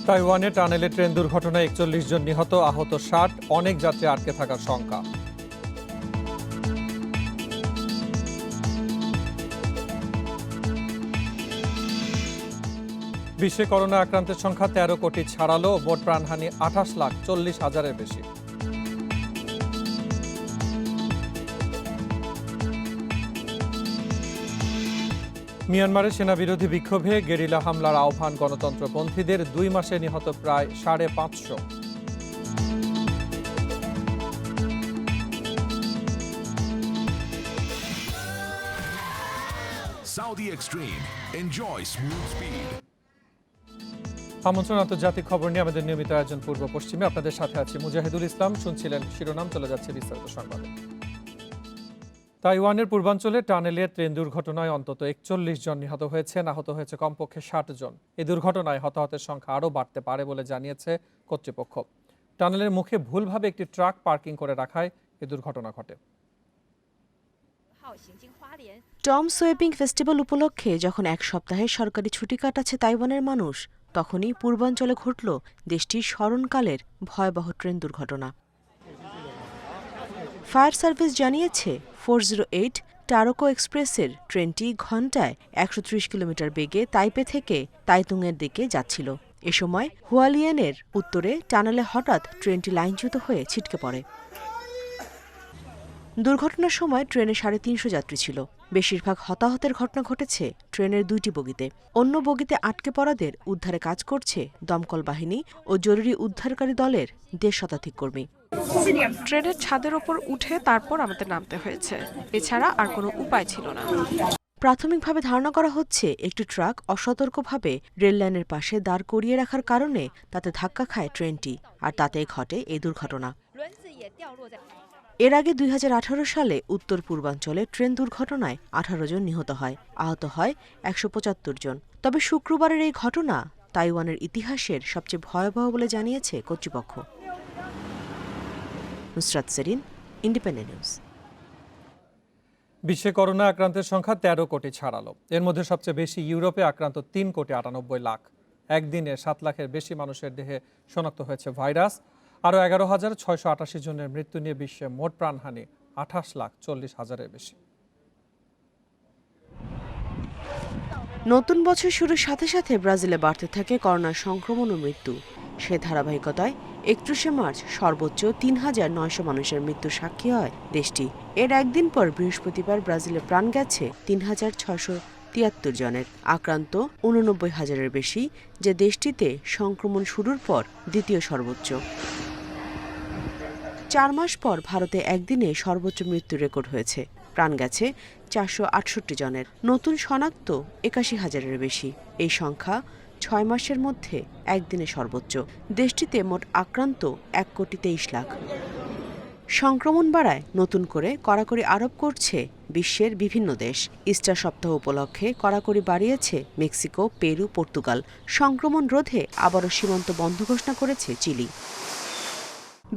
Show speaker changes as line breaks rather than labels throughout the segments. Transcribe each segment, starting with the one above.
তাইওয়ানে টানেলে train দুর্ঘটনায় ৪১ জন নিহত, আহত ৬০, অনেক যাত্রী আটকে থাকার শঙ্কা। বিশ্বে করোনা আক্রান্তের সংখ্যা ১৩ কোটি ছাড়ালো, মোট প্রাণহানি ২৮,৪০,০০০-এর বেশি। মিয়ানমারের সেনাবিরোধী বিক্ষোভে গেরিলা হামলার আহ্বান গণতন্ত্রপন্থীদের, ২ মাসে নিহত প্রায় ৫৫০।
Saudi Extreme. Enjoy smooth speed.
আমন্ত্রণ আন্তর্জাতিক খবর নিয়ে আমাদের নিয়মিত আয়োজন পূর্ব পশ্চিমে। আপনাদের সাথে আছি মুজাহিদুল ইসলাম। শুনছিলেন শিরোনাম, চলে যাচ্ছে বিস্তারিত সংবাদে। তাইওয়ানের পূর্বাঞ্চলে টানেলে ট্রেন দুর্ঘটনায় অন্তত ৪১ জন নিহত হয়েছেন, আহত হয়েছে কমপক্ষে ৬০ জন। এই দুর্ঘটনায় হতাহতের সংখ্যা আরও বাড়তে পারে বলে জানিয়েছে কর্তৃপক্ষ। টানেলের মুখে ভুলভাবে একটি ট্রাক পার্কিং করে রাখায় এই দুর্ঘটনা ঘটে।
টম সোয়েপিং ফেস্টিভ্যাল উপলক্ষে যখন এক সপ্তাহে সরকারি ছুটি কাটাচ্ছে তাইওয়ানের মানুষ, তখনই পূর্বাঞ্চলে ঘটল দেশটির স্মরণকালের ভয়াবহ ট্রেন দুর্ঘটনা। ফায়ার সার্ভিস জানিয়েছে 408 টারোকো এক্সপ্রেসের ট্রেনটি ঘণ্টায় ১৩০ কিলোমিটার বেগে তাইপে থেকে তাইতুংয়ের দিকে যাচ্ছিল। এ সময় হুয়ালিয়ানের উত্তরে টানেলে হঠাৎ ট্রেনটি লাইনচ্যুত হয়ে ছিটকে পড়ে। দুর্ঘটনার সময় ট্রেনে ৩৫০ যাত্রী ছিল। বেশিরভাগ হতাহতের ঘটনা ঘটেছে ট্রেনের ২টি বগিতে। অন্য বগিতে আটকে পড়াদের উদ্ধারে কাজ করছে দমকল বাহিনী ও জরুরি উদ্ধারকারী দলের ১৫০ শতাধিক কর্মী।
ট্রেনের ছাদের ওপর উঠে তারপর আমাদের নামতে হয়েছে, এছাড়া আর কোনো উপায় ছিল না।
প্রাথমিকভাবে ধারণা করা হচ্ছে একটি ট্রাক অসতর্কভাবে রেললাইনের পাশে দাঁড় করিয়ে রাখার কারণে তাতে ধাক্কা খায় ট্রেনটি, আর তাতেই ঘটে এই দুর্ঘটনা। এর আগে ২০১৮ সালে উত্তর পূর্বাঞ্চলে ট্রেন দুর্ঘটনায় ১৮ জন নিহত হয়, আহত হয় ১৭৫ জন। তবে শুক্রবারের এই ঘটনা তাইওয়ানের ইতিহাসের সবচেয়ে ভয়াবহ বলে জানিয়েছে কর্তৃপক্ষ। Nusrat Serin, Independent News.
বিশ্বে করোনা আক্রান্তের সংখ্যা ১৩ কোটি ছাড়ালো। এর মধ্যে সবচেয়ে বেশি ইউরোপে আক্রান্ত ৩,৯৮,০০,০০০। একদিনে ৭ লাখের বেশি মানুষের দেহে শনাক্ত হয়েছে ভাইরাস। আরও ১১,৬৮৮ জনের মৃত্যু নিয়ে বিশ্বে মোট প্রাণহানি ২৮,৪০,০০০-এর বেশি।
নতুন বছর শুরুর সাথে সাথে ব্রাজিলে বাড়তে থাকে করোনার সংক্রমণ ও মৃত্যু। সে ধারাবাহিকতায় ৩১শে মার্চ সর্বোচ্চ ৩,৯০০ মানুষের মৃত্যুর সাক্ষী হয় দেশটি। এর একদিন পর বৃহস্পতিবার ব্রাজিলে প্রাণ গেছে ৩,৬৭৩ জনের। আক্রান্ত ৮৯,০০০-এর বেশি, যে দেশটিতে সংক্রমণ শুরুর পর দ্বিতীয় সর্বোচ্চ। ৪ মাস পর ভারতে একদিনে সর্বোচ্চ মৃত্যুর রেকর্ড হয়েছে। প্রাণ গেছে ৪৬৮ জনের। নতুন শনাক্ত ৮১,০০০-এর বেশি। এই সংখ্যা ৬ মাসের মধ্যে একদিনে সর্বোচ্চ। দেশটিতে মোট আক্রান্ত ১,২৩,০০,০০০। সংক্রমণ বাড়ায় নতুন করে কড়াকড়ি আরোপ করছে বিশ্বের বিভিন্ন দেশ। ইস্টার সপ্তাহ উপলক্ষে কড়াকড়ি বাড়িয়েছে মেক্সিকো, পেরু, পর্তুগাল। সংক্রমণ রোধে আবারও সীমান্ত বন্ধ ঘোষণা করেছে চিলি।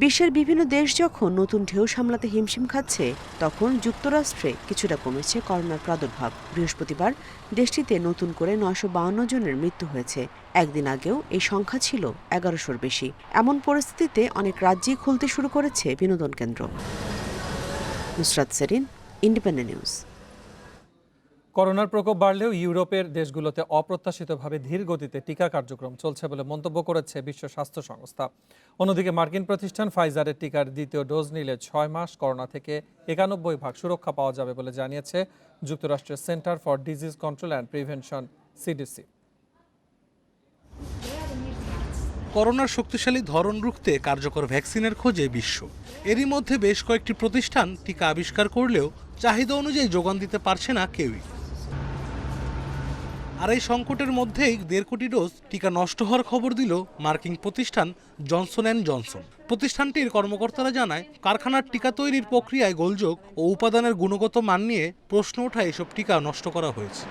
বিশ্বের বিভিন্ন দেশ যখন নতুন ঢেউ সামলাতে হিমশিম খাচ্ছে, তখন যুক্তরাষ্ট্রে কিছুটা কমেছে করোনার প্রাদুর্ভাব। বৃহস্পতিবার দেশটিতে নতুন করে ৯৫২ জনের মৃত্যু হয়েছে। একদিন আগেও এই সংখ্যা ছিল ১১০০-র বেশি। এমন পরিস্থিতিতে অনেক রাজ্যেই খুলতে শুরু করেছে বিনোদন কেন্দ্র। Nusrat Serin, Independent News.
করোনার প্রকোপ বাড়লেও ইউরোপের দেশগুলোতে অপ্রত্যাশিতভাবে ধীর গতিতে টিকা কার্যক্রম চলছে বলে মন্তব্য করেছে বিশ্ব স্বাস্থ্য সংস্থা। অন্যদিকে মার্কিন প্রতিষ্ঠান ফাইজারের টিকার দ্বিতীয় ডোজ নিলে ৬ মাস করোনা থেকে ৯১% সুরক্ষা পাওয়া যাবে বলে জানিয়েছে যুক্তরাষ্ট্রের centre for disease control and prevention, CDC.
করোনার শক্তিশালী ধরন রুখতে কার্যকর ভ্যাকসিনের খোঁজে বিশ্ব। এরই মধ্যে বেশ কয়েকটি প্রতিষ্ঠান টিকা আবিষ্কার করলেও চাহিদা অনুযায়ী যোগান দিতে পারছে না কেউই। আর এই সংকটের মধ্যেই ১.৫ কোটি ডোজ টিকা নষ্ট হওয়ার খবর দিল মার্কিন প্রতিষ্ঠান জনসন অ্যান্ড জনসন। প্রতিষ্ঠানটির কর্মকর্তারা জানায়, কারখানার টিকা তৈরির প্রক্রিয়ায় গোলযোগ ও উপাদানের গুণগত মান নিয়ে প্রশ্ন ওঠায় এসব টিকা নষ্ট করা হয়েছে।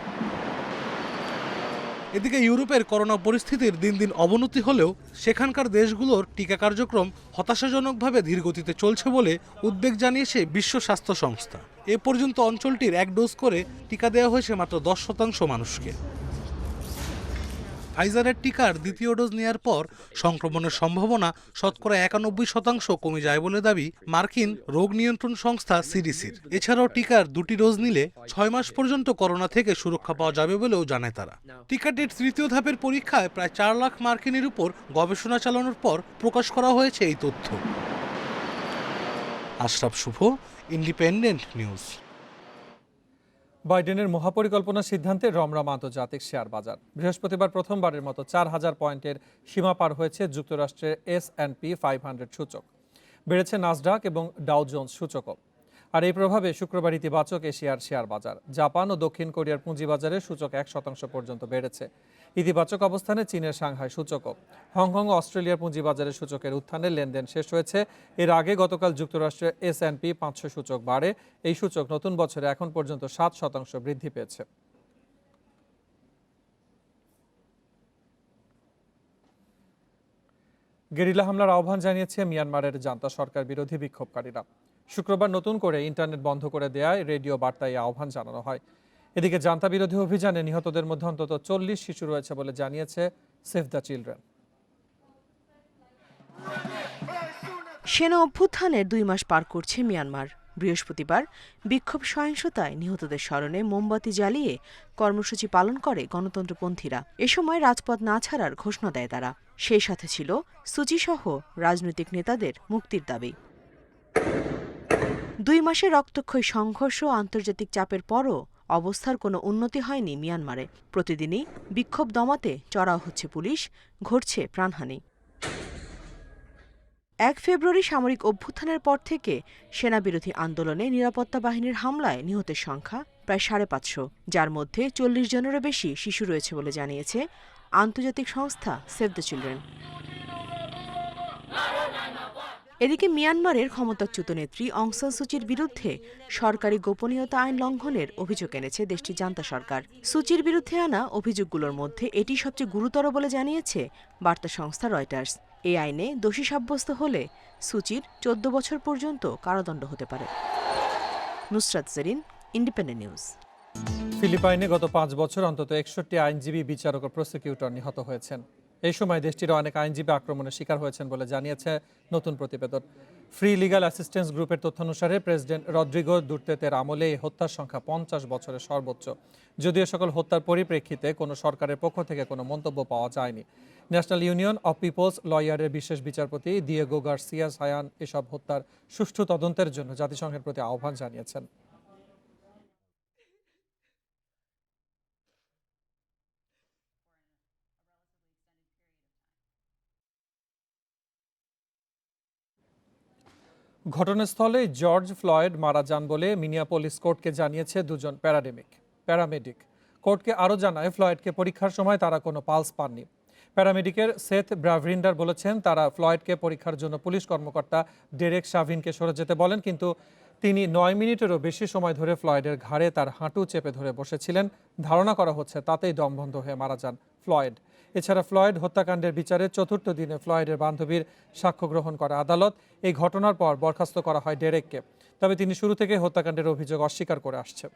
এদিকে ইউরোপের করোনা পরিস্থিতির দিন দিন অবনতি হলেও সেখানকার দেশগুলোর টিকা কার্যক্রম হতাশাজনকভাবে ধীরগতিতে চলছে বলে উদ্বেগ জানিয়েছে বিশ্ব স্বাস্থ্য সংস্থা। এ পর্যন্ত অঞ্চলটির ১ ডোজ করে টিকা দেওয়া হয়েছে মাত্র ১০% মানুষকে। ফাইজারের টিকার দ্বিতীয় ডোজ নেয়ার পর সংক্রমণের সম্ভাবনা শতকরা 91% কমে যায় বলে দাবি মার্কিন রোগ নিয়ন্ত্রণ সংস্থা সিডিসির। এছাড়াও টিকার 2টি ডোজ নিলে 6 মাস পর্যন্ত করোনা থেকে সুরক্ষা পাওয়া যাবে বলেও জানায় তারা। টিকাটির তৃতীয় ধাপের পরীক্ষায় প্রায় 4 লাখ মার্কিনের উপর গবেষণা চালানোর পর প্রকাশ করা হয়েছে এই তথ্য। আশরাফ শুভ, ইন্ডিপেন্ডেন্ট নিউজ।
বাইডেনের মহাপরিকল্পনা সিদ্ধান্তে রমরমা আন্তর্জাতিক শেয়ার বাজার। বৃহস্পতিবার প্রথমবারের মতো 4000 পয়েন্টের সীমা পার হয়েছে যুক্তরাষ্ট্রের S&P 500 সূচক। বেড়েছে নাসডাক এবং ডাও জোন্স সূচকও। আর এই প্রভাবে শুক্রবার ইতিবাচক এশিয়ার শেয়ার বাজার। জাপান ও দক্ষিণ কোরিয়ার পুঁজিবাজারে সূচক 1% পর্যন্ত বেড়েছে। ইতিবাচক অবস্থানে চীনের সাংহাই সূচকও। হংকং ও অস্ট্রেলিয়ার পুঁজিবাজারের সূচকের উত্থানে লেনদেন শেষ হয়েছে। এর আগে গতকাল যুক্তরাষ্ট্রের S&P 500 সূচক বাড়ে। এই সূচক নতুন বছরে এখন পর্যন্ত 7% বৃদ্ধি পেয়েছে। গেরিলা হামলার আহ্বান জানিয়েছে মিয়ানমারের জান্তা সরকার বিরোধী বিক্ষোভকারীরা। শুক্রবার নতুন করে ইন্টারনেট বন্ধ করে দেয়ায় রেডিও বার্তায় আহ্বান জানানো হয়। এদিকে জান্তা বিরোধী অভিযানে নিহতদের মধ্যে অন্তত 40 শিশু রয়েছে বলে জানিয়েছে সেভ দ্য চিলড্রেন।
সেনা অভ্যুত্থানের 2 মাস পার করছে মিয়ানমার। বৃহস্পতিবার বিক্ষোভ সহিংসতায় নিহতদের স্মরণে মোমবাতি জ্বালিয়ে কর্মসূচি পালন করে গণতন্ত্রপন্থীরা। এ সময় রাজপথ না ছাড়ার ঘোষণা দেয় তারা। সেই সাথে ছিল সুচিসহ রাজনৈতিক নেতাদের মুক্তির দাবি। 2 মাসের রক্তক্ষয়ী সংঘর্ষ ও আন্তর্জাতিক চাপের পরও অবস্থার কোনো উন্নতি হয়নি মিয়ানমারে। প্রতিদিনই বিক্ষোভ দমাতে চড়াও হচ্ছে পুলিশ, ঘটছে প্রাণহানি। 1 ফেব্রুয়ারি সামরিক অভ্যুত্থানের পর থেকে সেনাবিরোধী আন্দোলনে নিরাপত্তা বাহিনীর হামলায় নিহতের সংখ্যা প্রায় 550, যার মধ্যে 40 জনেরও বেশি শিশু রয়েছে বলে জানিয়েছে আন্তর্জাতিক সংস্থা সেভ দ্য চিলড্রেন। এদিকে মিয়ানমারের ক্ষমতাচ্যুত নেত্রী অং সান সুচির বিরুদ্ধে সরকারি গোপনীয়তা আইন লঙ্ঘনের অভিযোগ এনেছে দেশটির জান্তা সরকার। সুচির বিরুদ্ধে আনা অভিযোগগুলোর মধ্যে এটি সবচেয়ে গুরুতর বলে জানিয়েছে বার্তা সংস্থা রয়টার্স। এই আইনে দোষী সাব্যস্ত হলে সুচির 14 বছর পর্যন্ত কারাদণ্ড হতে পারে। Nusrat Jerin, independent news.
ফিলিপাইনে গত 5 বছর অন্তত 61 আইনজীবী, বিচারক ও প্রসিকিউটর নিহত হয়েছেন। এই সময় দেশটির অনেক আইনজীবী আক্রমণের শিকার হয়েছেন বলে জানিয়েছে নতুন প্রতিবেদন। ফ্রি লিগাল অ্যাসিস্ট্যান্স গ্রুপের তথ্যানুসারে প্রেসিডেন্ট রদ্রিগো দুর্তেতের আমলে এই হত্যার সংখ্যা 50 বছরের সর্বোচ্চ। যদিও সকল হত্যার পরিপ্রেক্ষিতে কোনো সরকারের পক্ষ থেকে কোনো মন্তব্য পাওয়া যায়নি। ন্যাশনাল ইউনিয়ন অব পিপলস লয়ারের বিশেষ বিচারপতি দিয়েগো গার্সিয়া সায়ান এসব হত্যার সুষ্ঠু তদন্তের জন্য জাতিসংঘের প্রতি আহ্বান জানিয়েছেন। ঘটনাস্থলে জর্জ ফ্লয়েড মারা যান বলে মিনিয়াপোলিস কোর্টকে জানিয়েছে 2 জন প্যারামেডিক। কোর্টকে আরও জানায় ফ্লয়েডকে পরীক্ষার সময় তারা কোনো পালস পাননি। প্যারামেডিকের সেথ ব্রাভরিন্ডার বলেছেন তারা ফ্লয়েডকে পরীক্ষার জন্য পুলিশ কর্মকর্তা ডেরেক শাভিনকে সরে যেতে বলেন, কিন্তু তিনি 9 মিনিটেরও বেশি সময় ধরে ফ্লয়েডের ঘাড়ে তার হাঁটু চেপে ধরে বসেছিলেন। ধারণা করা হচ্ছে তাতেই দম বন্ধ হয়ে মারা যান ফ্লয়েড। এছাড়া ফ্লয়েড হত্যাকাণ্ডের বিচারের 4র্থ দিনে ফ্লয়েডের বান্ধবীর সাক্ষ্য গ্রহণ করে আদালত। এই ঘটনার পর বরখাস্ত করা হয় ডেরেককে, তবে তিনি শুরু থেকে হত্যাকাণ্ডের অভিযোগ অস্বীকার করে আসছেন।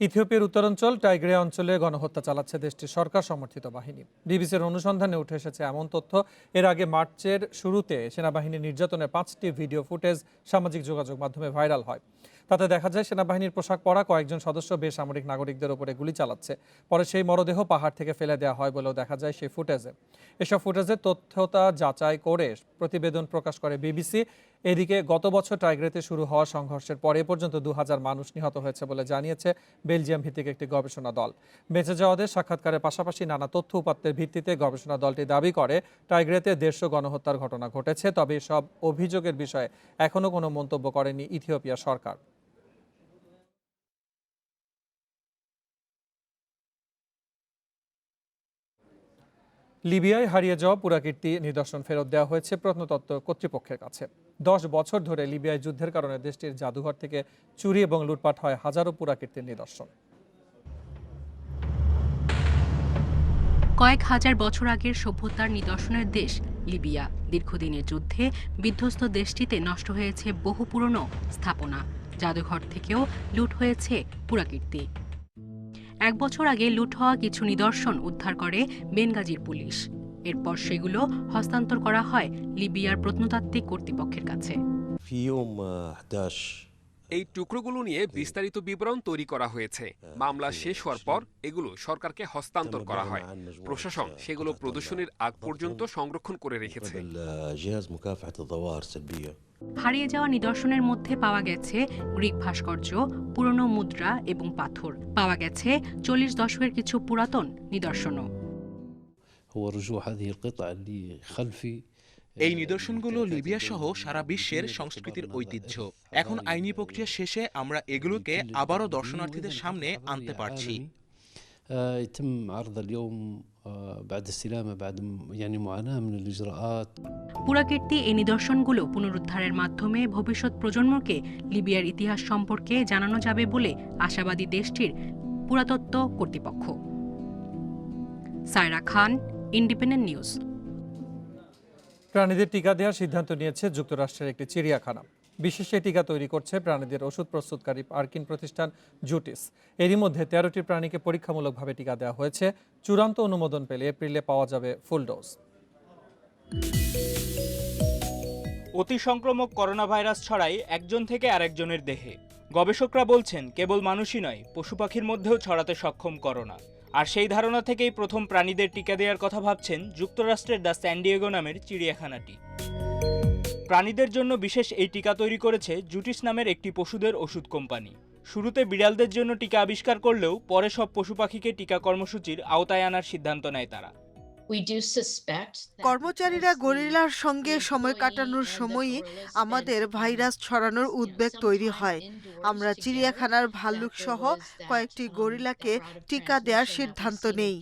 ইথিওপিয়ার উত্তরাঞ্চল টাইগ্রে অঞ্চলে গণহত্যা চালাচ্ছে দেশটির সরকার সমর্থিত বাহিনী। বিবিসির অনুসন্ধানে উঠে এসেছে এমন তথ্য। এর আগে মার্চের শুরুতে সেনাবাহিনীর নির্যাতনের 5টি ভিডিও ফুটেজ সামাজিক যোগাযোগ মাধ্যমে ভাইরাল হয়। তাতে দেখা যায় সেনাবাহিনীর পোশাক পরা কয়েকজন সদস্য বেসামরিক নাগরিকদের উপরে গুলি চালাচ্ছে। পরে সেই মরদেহ পাহাড় থেকে ফেলে দেওয়া হয় বলেও দেখা যায় সেই ফুটেজে। এসব ফুটেজের তথ্যতা যাচাই করে প্রতিবেদন প্রকাশ করে বিবিসি। এদিকে গত বছর টাইগ্রেতে শুরু হওয়া সংঘর্ষের পরে পর্যন্ত 2000 মানুষ নিহত হয়েছে বলে জানিয়েছে বেলজিয়াম ভিত্তিক একটি গবেষণা দল। বেঁচে যাওয়াদের সাক্ষাৎকারের পাশাপাশি নানা তথ্য উপাত্তের ভিত্তিতে গবেষণা দলটি দাবি করে টাইগ্রেতে 150 গণহত্যার ঘটনা ঘটেছে। তবে সব অভিযোগের বিষয়ে এখনও কোনো মন্তব্য করেনি ইথিওপিয়া সরকার। লিবিয়ায় হারিয়ে যাওয়া পুরাকীর্তি নিদর্শন ফেরত দেওয়া হয়েছে প্রত্নতত্ত্ব কর্তৃপক্ষের কাছে। 10 বছর ধরে লিবিয়ায় যুদ্ধের কারণে দেশটির জাদুঘর থেকে চুরি এবং লুটপাট হয় হাজারো পুরাকীর্তির নিদর্শন।
কয়েক হাজার বছর আগের সভ্যতার নিদর্শনের দেশ লিবিয়া। দীর্ঘদিনের যুদ্ধে বিধ্বস্ত দেশটিতে নষ্ট হয়েছে বহু পুরনো স্থাপনা, জাদুঘর থেকেও লুট হয়েছে পুরাকীর্তি। 1 বছর আগে লুট হওয়া কিছু নিদর্শন উদ্ধার করে বেনগাজির পুলিশ। এরপর সেগুলো হস্তান্তর করা হয় লিবিয়ার প্রত্নতাত্ত্বিক কর্তৃপক্ষের কাছে।
এই টুকরোগুলো নিয়ে বিস্তারিত বিবরণ তৈরি করা হয়েছে। মামলা শেষ হওয়ার পর এগুলো সরকারকে হস্তান্তর করা হয়। প্রশাসন সেগুলো প্রদর্শনীর আগ পর্যন্ত সংরক্ষণ করে রেখেছে।
হারিয়ে যাওয়া নিদর্শনের মধ্যে পাওয়া গেছে গ্রিক ভাস্কর্য, পুরনো মুদ্রা এবং পাথর। পাওয়া গেছে 40 দশকের কিছু পুরাতন নিদর্শনও।
এই নিদর্শনগুলো লিবিয়া সহ সারা বিশ্বের সংস্কৃতির ঐতিহ্য। এখন আইনি প্রক্রিয়া শেষে আমরা এগুলোকে আবারও দর্শনার্থীদের সামনে আনতে পারছি।
পুরাকীর্তি এই নিদর্শনগুলো পুনরুদ্ধারের মাধ্যমে ভবিষ্যৎ প্রজন্মকে লিবিয়ার ইতিহাস সম্পর্কে জানানো যাবে বলে আশাবাদী দেশটির পুরাতত্ত্ব কর্তৃপক্ষ। সায়রা খান, ইন্ডিপেন্ডেন্ট নিউজ।
প্রাণীদের টিকা দেওয়ার সিদ্ধান্ত নিয়েছে যুক্তরাষ্ট্রের একটি চিড়িয়াখানা। বিশেষ এই টিকা তৈরি করছে প্রাণীদের ওষুধ প্রস্তুতকারী মার্কিন প্রতিষ্ঠান জুটিস। এরই মধ্যে 13টি প্রাণীকে পরীক্ষামূলকভাবে টিকা দেওয়া হয়েছে। চূড়ান্ত অনুমোদন পেলে এপ্রিলে পাওয়া যাবে ফুল ডোজ।
অতি সংক্রামক করোনা ভাইরাস ছড়ায় একজন থেকে আরেকজনের দেহে। গবেষকরা বলছেন কেবল মানুষই নয়, পশু পাখির মধ্যেও ছড়াতে সক্ষম করোনা। আর সেই ধারণা থেকেই প্রথম প্রাণীদের টিকা দেওয়ার কথা ভাবছেন যুক্তরাষ্ট্রের দ্য স্যান ডিয়েগো নামের চিড়িয়াখানাটি। প্রাণীদের জন্য বিশেষ এই টিকা তৈরি করেছে জুটিস নামের একটি পশুদের ওষুধ কোম্পানি। শুরুতে বিড়ালদের জন্য টিকা আবিষ্কার করলেও পরে সব পশু পাখিকে টিকা কর্মসূচির আওতায় আনার সিদ্ধান্ত নেয় তারা।
কর্মচারীরা গরিলার সঙ্গে সময় কাটানোর সময়ই আমাদের ভাইরাস ছড়ানোর উদ্বেগ তৈরি হয়। আমরা চিড়িয়াখানার ভাল্লুক সহ কয়েকটি গরিলাকে টিকা দেওয়ার সিদ্ধান্ত নেই।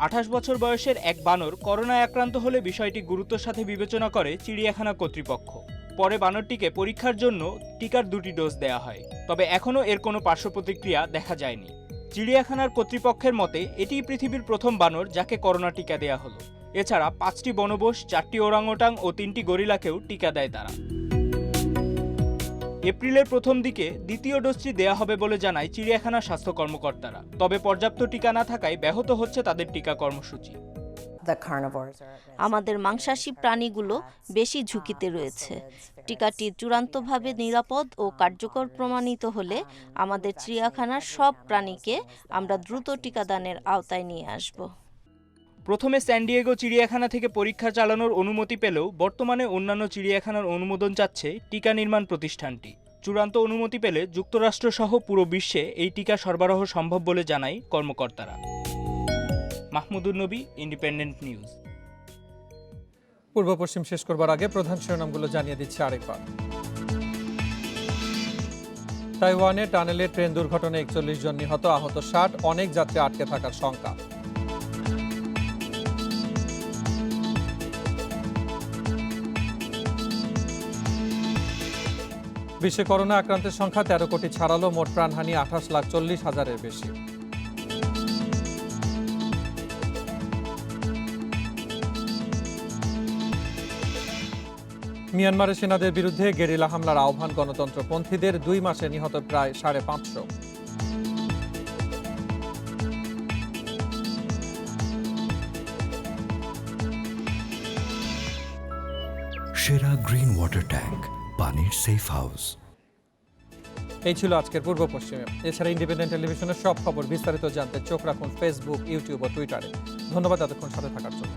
28 বছর বয়সের এক বানর করোনায় আক্রান্ত হলে বিষয়টি গুরুত্বের সাথে বিবেচনা করে চিড়িয়াখানা কর্তৃপক্ষ। পরে বানরটিকে পরীক্ষার জন্য টিকার 2টি ডোজ দেওয়া হয়, তবে এখনও এর কোনো পার্শ্ব প্রতিক্রিয়া দেখা যায়নি। চিড়িয়াখানার কর্তৃপক্ষের মতে এটিই পৃথিবীর প্রথম বানর যাকে করোনা টিকা দেয়া হলো। এছাড়া 5টি বনবোস, 4টি ওরাংওটাং ও 3টি গরিলাকেও টিকা দেয় তারা। এপ্রিলের প্রথম দিকে দ্বিতীয় ডোজটি দেয়া হবে বলে জানায় চিড়িয়াখানার স্বাস্থ্য কর্মকর্তারা। তবে পর্যাপ্ত টিকা না থাকায় ব্যাহত হচ্ছে তাদের টিকা কর্মসূচি।
আমাদের মাংসাশী প্রাণীগুলো বেশি ঝুঁকিতে রয়েছে। টিকাটি চূড়ান্তভাবে নিরাপদ ও কার্যকর প্রমাণিত হলে আমাদের চিড়িয়াখানার সব প্রাণীকে আমরা দ্রুত টিকাদানের আওতায় নিয়ে আসব।
প্রথমে স্যান ডিয়েগো চিড়িয়াখানা থেকে পরীক্ষা চালানোর অনুমতি পেলেও বর্তমানে অন্যান্য চিড়িয়াখানার অনুমোদন চাচ্ছে টিকা নির্মাণ প্রতিষ্ঠানটি। চূড়ান্ত অনুমতি পেলে যুক্তরাষ্ট্র সহ পুরো বিশ্বে এই টিকা সরবরাহ সম্ভব বলে জানায় কর্মকর্তারা। মাহমুদুর নবী, ইন্ডিপেন্ডেন্ট নিউজ।
পূর্ব পশ্চিম শেষ করবার আগে প্রধান শিরোনামগুলো জানিয়ে দিচ্ছি আরেকবার। তাইওয়ানে টানেলে ট্রেন দুর্ঘটনায় 41 জন নিহত, আহত 60, অনেক যাত্রী আটকে থাকার শঙ্কা। বিশ্বে করোনা আক্রান্তের সংখ্যা 13 কোটি ছাড়ালো, মোট প্রাণহানি 28,40,000-এর বেশি। মিয়ানমারের সেনাদের বিরুদ্ধে গেরিলা হামলার আহ্বান গণতন্ত্রপন্থীদের, 2 মাসে নিহত প্রায় 550।
সেরা গ্রিন ওয়াটার ট্যাঙ্ক, পানির সেফ হাউস।
এই ছিল আজকের পূর্ব পশ্চিমে। এছাড়া ইন্ডিপেন্ডেন্ট টেলিভিশনের সব খবর বিস্তারিত জানতে চোখ রাখুন ফেসবুক, ইউটিউব ও টুইটারে। ধন্যবাদ এতক্ষণ সাথে থাকার জন্য।